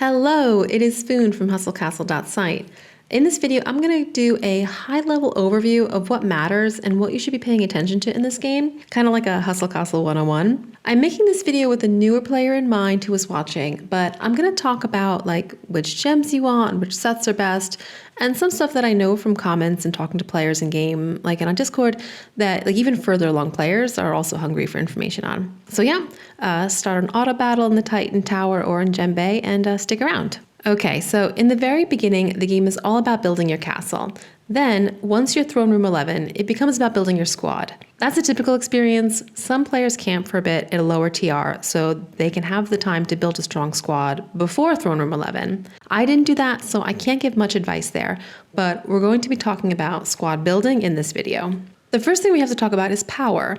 Hello, it is Foon from hustlecastle.site. In this video, I'm going to do a high-level overview of what matters and what you should be paying attention to in this game, kind of like a Hustle Castle 101. I'm making this video with a newer player in mind who is watching, but I'm going to talk about which gems you want and which sets are best, and some stuff that I know from comments and talking to players in game, and on Discord, that even further along players are also hungry for information on. So yeah, start an auto battle in the Titan Tower or in Gem Bay and stick around. Okay, so in the very beginning, the game is all about building your castle. Then, once you're Throne Room 11, it becomes about building your squad. That's a typical experience. Some players camp for a bit at a lower TR so they can have the time to build a strong squad before Throne Room 11. I didn't do that, so I can't give much advice there, but we're going to be talking about squad building in this video. The first thing we have to talk about is power.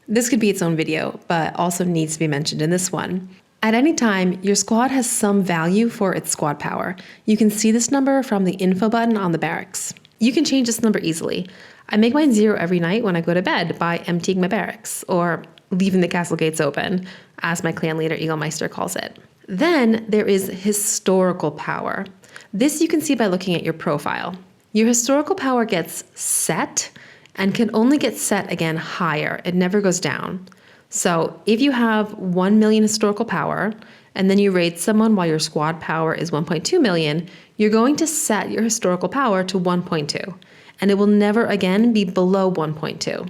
This could be its own video, but also needs to be mentioned in this one. At any time, your squad has some value for its squad power. You can see this number from the info button on the barracks. You can change this number easily. I make mine 0 every night when I go to bed by emptying my barracks, or leaving the castle gates open, as my clan leader Eaglemeister calls it. Then there is historical power. This you can see by looking at your profile. Your historical power gets set and can only get set again higher. It never goes down. So if you have 1 million historical power, and then you raid someone while your squad power is 1.2 million, you're going to set your historical power to 1.2, and it will never again be below 1.2.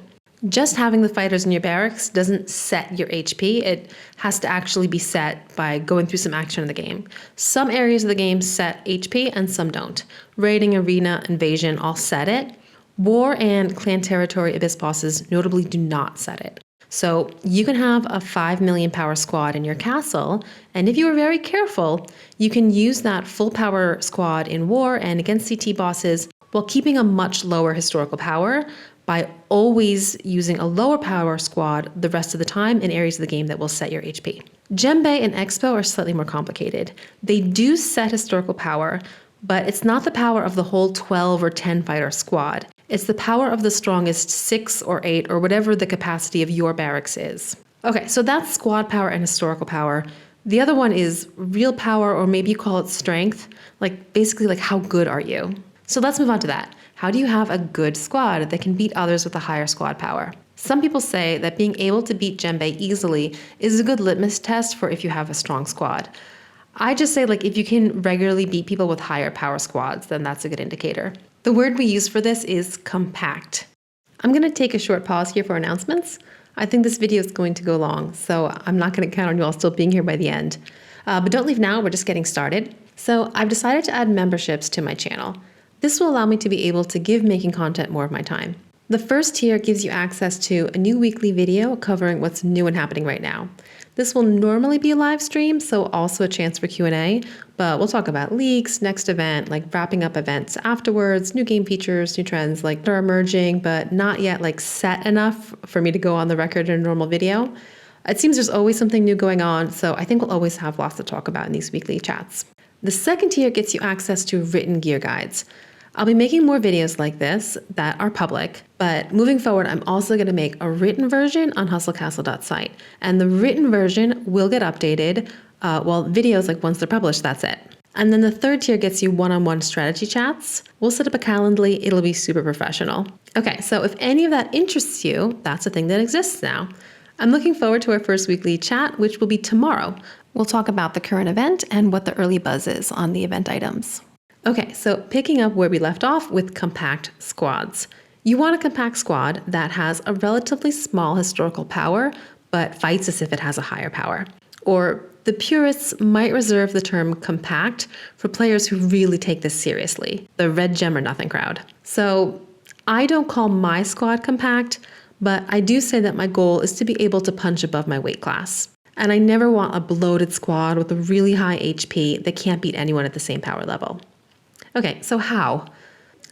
Just having the fighters in your barracks doesn't set your HP. It has to actually be set by going through some action in the game. Some areas of the game set HP and some don't. Raiding, arena, invasion all set it. War and clan territory abyss bosses notably do not set it. So you can have a 5 million power squad in your castle, and if you are very careful, you can use that full power squad in war and against CT bosses while keeping a much lower historical power by always using a lower power squad the rest of the time in areas of the game that will set your HP. Gem Bay and Expo are slightly more complicated. They do set historical power, but it's not the power of the whole 12 or 10 fighter squad. It's the power of the strongest 6 or 8 or whatever the capacity of your barracks is. Okay, so that's squad power and historical power. The other one is real power, or maybe you call it strength, basically how good are you? So let's move on to that. How do you have a good squad that can beat others with a higher squad power? Some people say that being able to beat Gem Bay easily is a good litmus test for if you have a strong squad. I just say if you can regularly beat people with higher power squads, then that's a good indicator. The word we use for this is compact. I'm going to take a short pause here for announcements. I think this video is going to go long, so I'm not going to count on you all still being here by the end. But don't leave now, we're just getting started. So I've decided to add memberships to my channel. This will allow me to be able to give making content more of my time. The first tier gives you access to a new weekly video covering what's new and happening right now. This will normally be a live stream, so also a chance for Q&A, but we'll talk about leaks, next event, wrapping up events afterwards, new game features, new trends that are emerging, but not yet set enough for me to go on the record in a normal video. It seems there's always something new going on, so I think we'll always have lots to talk about in these weekly chats. The second tier gets you access to written gear guides. I'll be making more videos like this that are public, but moving forward, I'm also going to make a written version on hustlecastle.site, and the written version will get updated. Videos, once they're published, that's it. And then the third tier gets you one-on-one strategy chats. We'll set up a Calendly. It'll be super professional. Okay, so if any of that interests you, that's a thing that exists now. I'm looking forward to our first weekly chat, which will be tomorrow. We'll talk about the current event and what the early buzz is on the event items. Okay, so picking up where we left off with compact squads. You want a compact squad that has a relatively small historical power, but fights as if it has a higher power. Or the purists might reserve the term compact for players who really take this seriously, the red gem or nothing crowd. So I don't call my squad compact, but I do say that my goal is to be able to punch above my weight class. And I never want a bloated squad with a really high HP that can't beat anyone at the same power level. Okay, so how?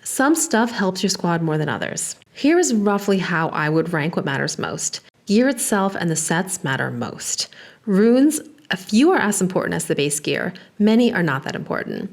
Some stuff helps your squad more than others. Here is roughly how I would rank what matters most. Gear itself and the sets matter most. Runes, a few are as important as the base gear. Many are not that important.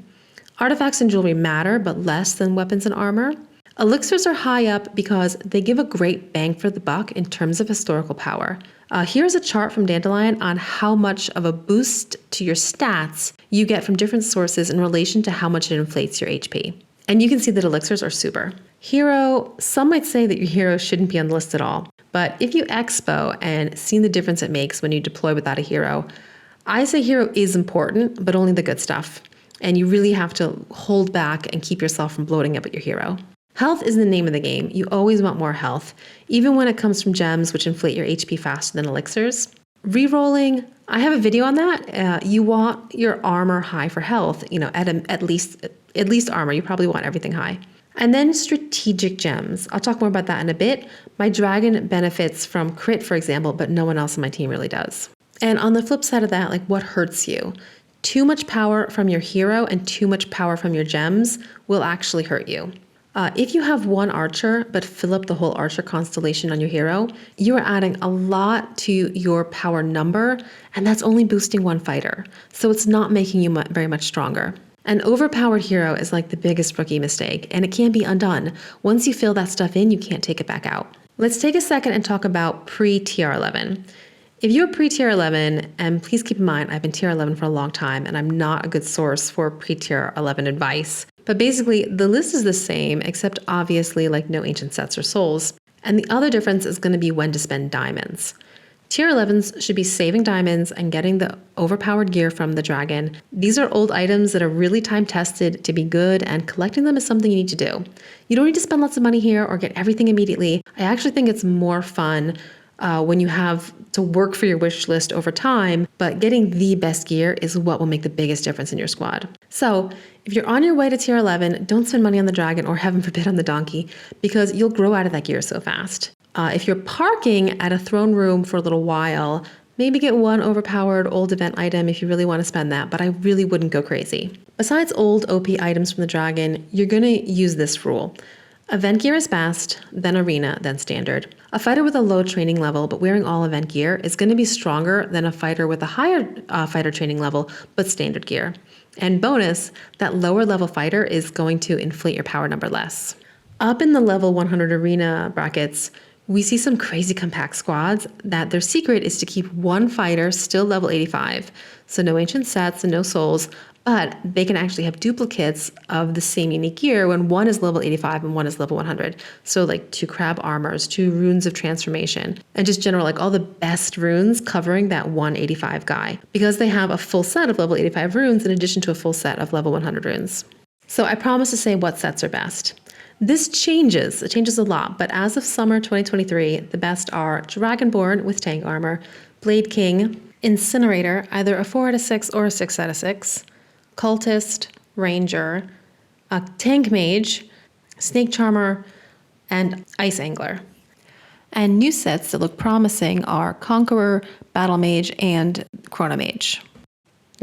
Artifacts and jewelry matter, but less than weapons and armor. Elixirs are high up because they give a great bang for the buck in terms of historical power. Here's a chart from Dandelion on how much of a boost to your stats you get from different sources in relation to how much it inflates your HP. And you can see that elixirs are super. Hero, some might say that your hero shouldn't be on the list at all. But if you expo and seen the difference it makes when you deploy without a hero, I say hero is important, but only the good stuff. And you really have to hold back and keep yourself from bloating up at your hero. Health is the name of the game. You always want more health, even when it comes from gems, which inflate your HP faster than elixirs. Rerolling, I have a video on that. You want your armor high for health, at least armor. You probably want everything high. And then strategic gems. I'll talk more about that in a bit. My dragon benefits from crit, for example, but no one else on my team really does. And on the flip side of that, like what hurts you? Too much power from your hero and too much power from your gems will actually hurt you. If you have one archer, but fill up the whole archer constellation on your hero, you are adding a lot to your power number, and that's only boosting one fighter. So it's not making you very much stronger. An overpowered hero is like the biggest rookie mistake, and it can't be undone. Once you fill that stuff in, you can't take it back out. Let's take a second and talk about pre-TR 11. If you're pre-TR 11, and please keep in mind, I've been TR 11 for a long time, and I'm not a good source for pre-TR 11 advice. But basically, the list is the same, except obviously like no ancient sets or souls. And the other difference is going to be when to spend diamonds. Tier 11s should be saving diamonds and getting the overpowered gear from the dragon. These are old items that are really time tested to be good, and collecting them is something you need to do. You don't need to spend lots of money here or get everything immediately. I actually think it's more fun when you have to work for your wish list over time, but getting the best gear is what will make the biggest difference in your squad. So if you're on your way to tier 11, don't spend money on the dragon or heaven forbid on the donkey, because you'll grow out of that gear so fast. If you're parking at a throne room for a little while, maybe get one overpowered old event item if you really want to spend that, but I really wouldn't go crazy. Besides old OP items from the dragon, you're going to use this rule. Event gear is best, then arena, then standard. A fighter with a low training level but wearing all event gear is going to be stronger than a fighter with a higher fighter training level but standard gear. And bonus, that lower level fighter is going to inflate your power number less. Up in the level 100 arena brackets, we see some crazy compact squads that their secret is to keep one fighter still level 85. So no ancient sets and no souls, but they can actually have duplicates of the same unique gear when one is level 85 and one is level 100. So like 2 crab armors, 2 runes of transformation, and just general like all the best runes covering that 185 guy, because they have a full set of level 85 runes in addition to a full set of level 100 runes. So I promise to say what sets are best. This changes. It changes a lot, but as of summer 2023, the best are Dragonborn with tank armor, Blade King, Incinerator, either a 4 out of 6 or a 6 out of 6, Cultist, Ranger, a Tank Mage, Snake Charmer, and Ice Angler. And new sets that look promising are Conqueror, Battle Mage, and Chrono Mage.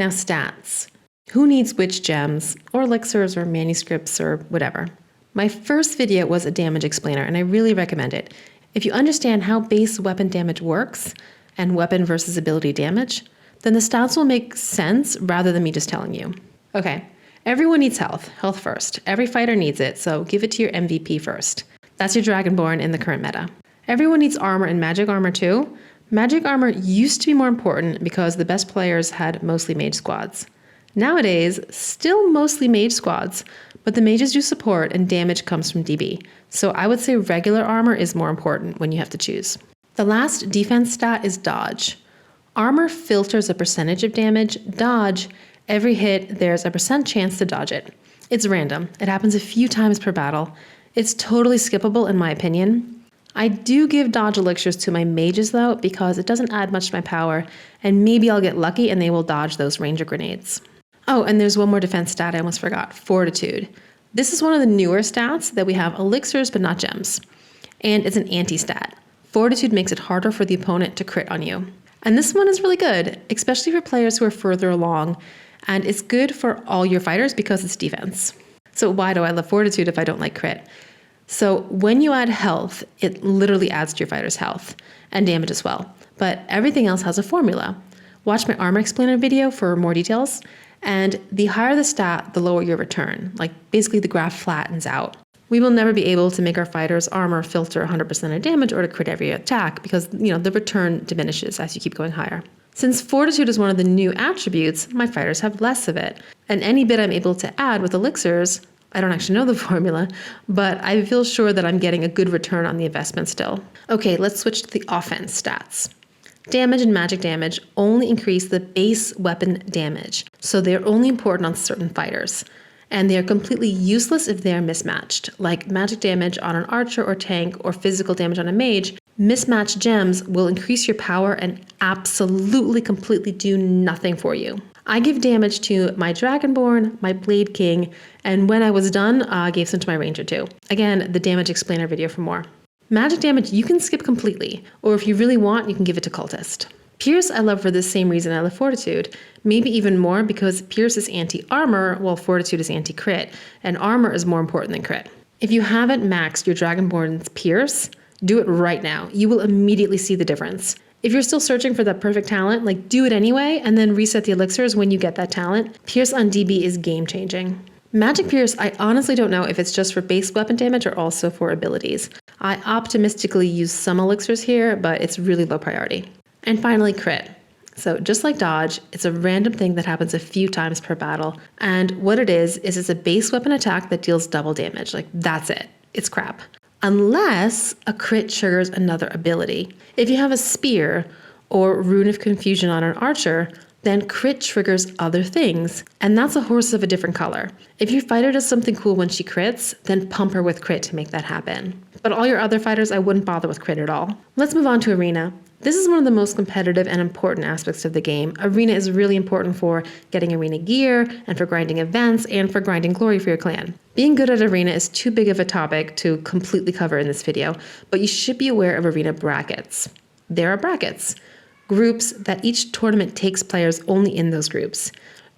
Now stats. Who needs which gems, or elixirs, or manuscripts, or whatever? My first video was a damage explainer, and I really recommend it. If you understand how base weapon damage works, and weapon versus ability damage, then the stats will make sense rather than me just telling you. Okay, everyone needs health. Health first. Every fighter needs it, so give it to your MVP first. That's your Dragonborn in the current meta. Everyone needs armor and magic armor too. Magic armor used to be more important because the best players had mostly mage squads. Nowadays, still mostly mage squads, but the mages do support and damage comes from DB. So I would say regular armor is more important when you have to choose. The last defense stat is dodge. Armor filters a percentage of damage. Dodge, every hit, there's a % chance to dodge it. It's random. It happens a few times per battle. It's totally skippable in my opinion. I do give dodge elixirs to my mages though, because it doesn't add much to my power, and maybe I'll get lucky and they will dodge those ranger grenades. Oh, and there's one more defense stat I almost forgot, fortitude. This is one of the newer stats that we have elixirs but not gems. And it's an anti-stat. Fortitude makes it harder for the opponent to crit on you. And this one is really good, especially for players who are further along. And it's good for all your fighters because it's defense. So why do I love fortitude if I don't like crit? So when you add health, it literally adds to your fighter's health and damage as well. But everything else has a formula. Watch my armor explainer video for more details. And the higher the stat, the lower your return. Like basically the graph flattens out. We will never be able to make our fighters' armor filter 100% of damage or to crit every attack because, the return diminishes as you keep going higher. Since Fortitude is one of the new attributes, my fighters have less of it. And any bit I'm able to add with elixirs, I don't actually know the formula, but I feel sure that I'm getting a good return on the investment still. Okay, let's switch to the offense stats. Damage and magic damage only increase the base weapon damage, so they're only important on certain fighters. And they are completely useless if they are mismatched, like magic damage on an archer or tank or physical damage on a mage. Mismatched gems will increase your power and absolutely completely do nothing for you. I give damage to my Dragonborn, my Blade King, and when I was done, I gave some to my Ranger too. Again, the damage explainer video for more. Magic damage you can skip completely, or if you really want, you can give it to Cultist. Pierce I love for the same reason I love Fortitude, maybe even more because Pierce is anti-armor while Fortitude is anti-crit, and armor is more important than crit. If you haven't maxed your Dragonborn's Pierce, do it right now. You will immediately see the difference. If you're still searching for that perfect talent, do it anyway and then reset the elixirs when you get that talent. Pierce on DB is game changing. Magic Pierce, I honestly don't know if it's just for base weapon damage or also for abilities. I optimistically use some elixirs here, but it's really low priority. And finally, crit. So just like dodge, it's a random thing that happens a few times per battle. And what it is it's a base weapon attack that deals double damage. That's it. It's crap. Unless a crit triggers another ability. If you have a spear or Rune of Confusion on an archer, then crit triggers other things, and that's a horse of a different color. If your fighter does something cool when she crits, then pump her with crit to make that happen. But all your other fighters, I wouldn't bother with crit at all. Let's move on to Arena. This is one of the most competitive and important aspects of the game. Arena is really important for getting arena gear, and for grinding events, and for grinding glory for your clan. Being good at Arena is too big of a topic to completely cover in this video, but you should be aware of Arena brackets. There are brackets. Groups that each tournament takes players only in those groups.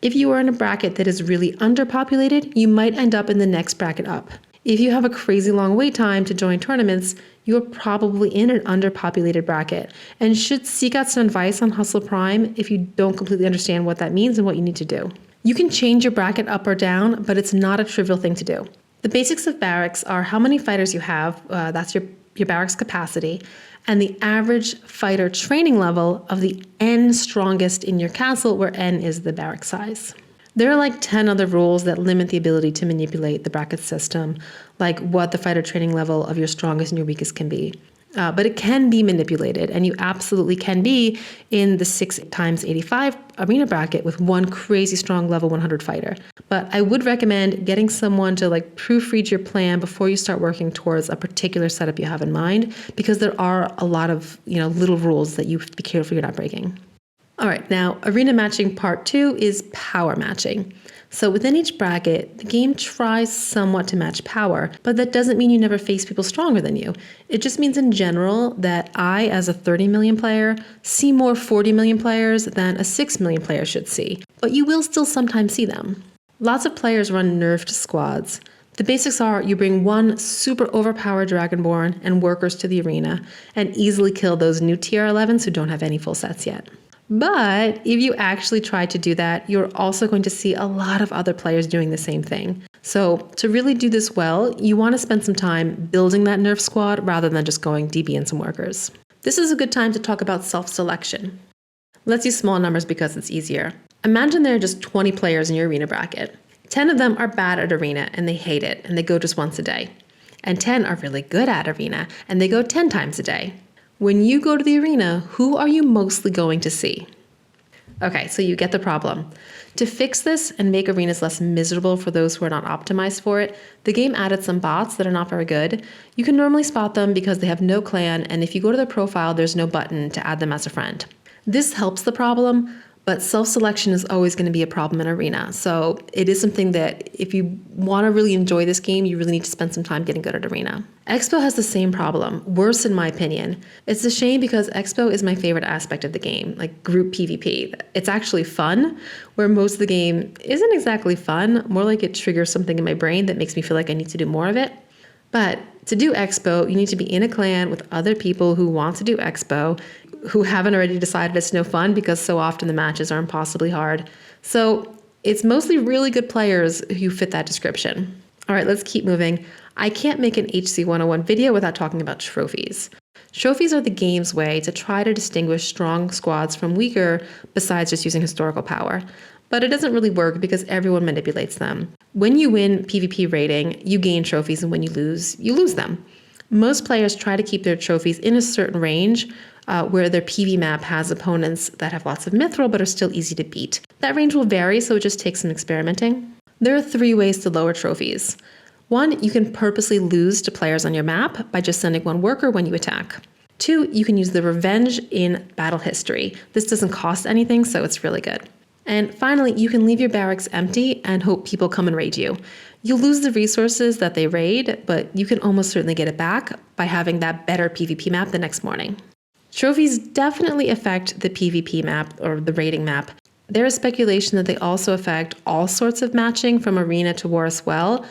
If you are in a bracket that is really underpopulated, you might end up in the next bracket up. If you have a crazy long wait time to join tournaments, you are probably in an underpopulated bracket and should seek out some advice on Hustle Prime if you don't completely understand what that means and what you need to do. You can change your bracket up or down, but it's not a trivial thing to do. The basics of barracks are how many fighters you have, that's your barracks capacity, and the average fighter training level of the N strongest in your castle, where N is the barrack size. There are 10 other rules that limit the ability to manipulate the bracket system, like what the fighter training level of your strongest and your weakest can be. But it can be manipulated, and you absolutely can be in the 6x85 arena bracket with one crazy strong level 100 fighter. But I would recommend getting someone to proofread your plan before you start working towards a particular setup you have in mind, because there are a lot of little rules that you have to be careful you're not breaking. All right, now arena matching part 2 is power matching. So within each bracket, the game tries somewhat to match power, but that doesn't mean you never face people stronger than you. It just means in general that I, as a 30 million player, see more 40 million players than a 6 million player should see, but you will still sometimes see them. Lots of players run nerfed squads. The basics are you bring one super overpowered Dragonborn and workers to the arena and easily kill those new tier 11s who don't have any full sets yet. But if you actually try to do that, you're also going to see a lot of other players doing the same thing. So to really do this well, you want to spend some time building that nerf squad rather than just going DB and some workers. This is a good time to talk about self-selection. Let's use small numbers because it's easier. Imagine there are just 20 players in your arena bracket. 10 of them are bad at arena and they hate it and they go just once a day. And 10 are really good at arena and they go 10 times a day. When you go to the arena, who are you mostly going to see? Okay, so you get the problem. To fix this and make arenas less miserable for those who are not optimized for it, the game added some bots that are not very good. You can normally spot them because they have no clan, and if you go to their profile, there's no button to add them as a friend. This helps the problem, but self-selection is always going to be a problem in Arena. So it is something that if you want to really enjoy this game, you really need to spend some time getting good at Arena. Expo has the same problem, worse in my opinion. It's a shame because Expo is my favorite aspect of the game, like group PvP. It's actually fun, where most of the game isn't exactly fun, more like it triggers something in my brain that makes me feel like I need to do more of it. But to do Expo, you need to be in a clan with other people who want to do Expo, who haven't already decided it's no fun because so often the matches are impossibly hard. So it's mostly really good players who fit that description. All right, let's keep moving. I can't make an HC 101 video without talking about trophies. Trophies are the game's way to try to distinguish strong squads from weaker besides just using historical power. But it doesn't really work because everyone manipulates them. When you win PvP rating, you gain trophies, and when you lose them. Most players try to keep their trophies in a certain range where their PV map has opponents that have lots of mithril but are still easy to beat. That range will vary, so it just takes some experimenting. There are 3 ways to lower trophies. 1, you can purposely lose to players on your map by just sending 1 worker when you attack. 2, you can use the revenge in battle history. This doesn't cost anything, so it's really good. And finally, you can leave your barracks empty and hope people come and raid you. You'll lose the resources that they raid, but you can almost certainly get it back by having that better PvP map the next morning. Trophies definitely affect the PvP map or the raiding map. There is speculation that they also affect all sorts of matching from arena to war as well,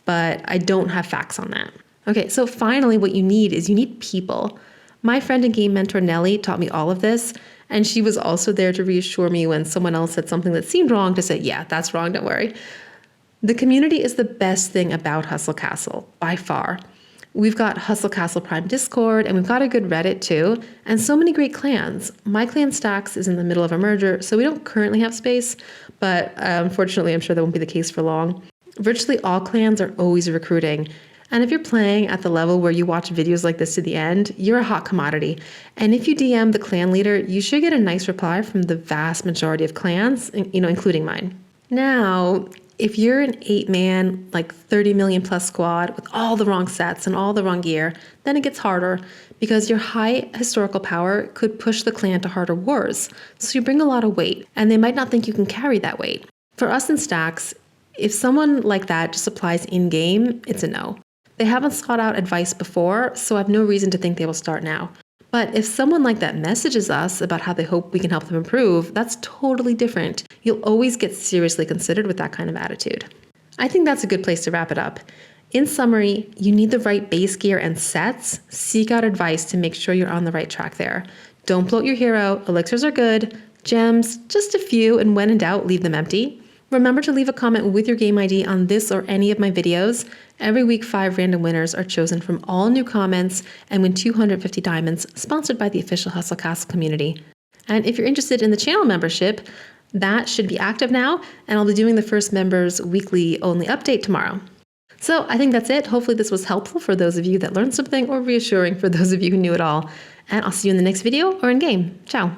but I don't have facts on that. Okay, so finally what you need is people. My friend and game mentor Nellie taught me all of this, and she was also there to reassure me when someone else said something that seemed wrong to say, yeah, that's wrong, don't worry. The community is the best thing about Hustle Castle, by far. We've got Hustle Castle Prime Discord, and we've got a good Reddit too, and so many great clans. My clan Stacks is in the middle of a merger, so we don't currently have space, but unfortunately I'm sure that won't be the case for long. Virtually all clans are always recruiting, and if you're playing at the level where you watch videos like this to the end, you're a hot commodity. And if you DM the clan leader, you should get a nice reply from the vast majority of clans, including mine. Now, if you're an 8-man, like 30 million plus squad with all the wrong sets and all the wrong gear, then it gets harder because your high historical power could push the clan to harder wars. So you bring a lot of weight, and they might not think you can carry that weight. For us in Stacks, if someone like that just applies in-game, it's a no. They haven't sought out advice before, so I have no reason to think they will start now. But if someone like that messages us about how they hope we can help them improve, that's totally different. You'll always get seriously considered with that kind of attitude. I think that's a good place to wrap it up. In summary, you need the right base gear and sets. Seek out advice to make sure you're on the right track there. Don't bloat your hero. Elixirs are good. Gems, just a few, and when in doubt, leave them empty. Remember to leave a comment with your game ID on this or any of my videos. Every week, 5 random winners are chosen from all new comments and win 250 diamonds, sponsored by the official Hustle Castle community. And if you're interested in the channel membership, that should be active now, and I'll be doing the first members weekly only update tomorrow. So I think that's it. Hopefully this was helpful for those of you that learned something, or reassuring for those of you who knew it all. And I'll see you in the next video or in game. Ciao.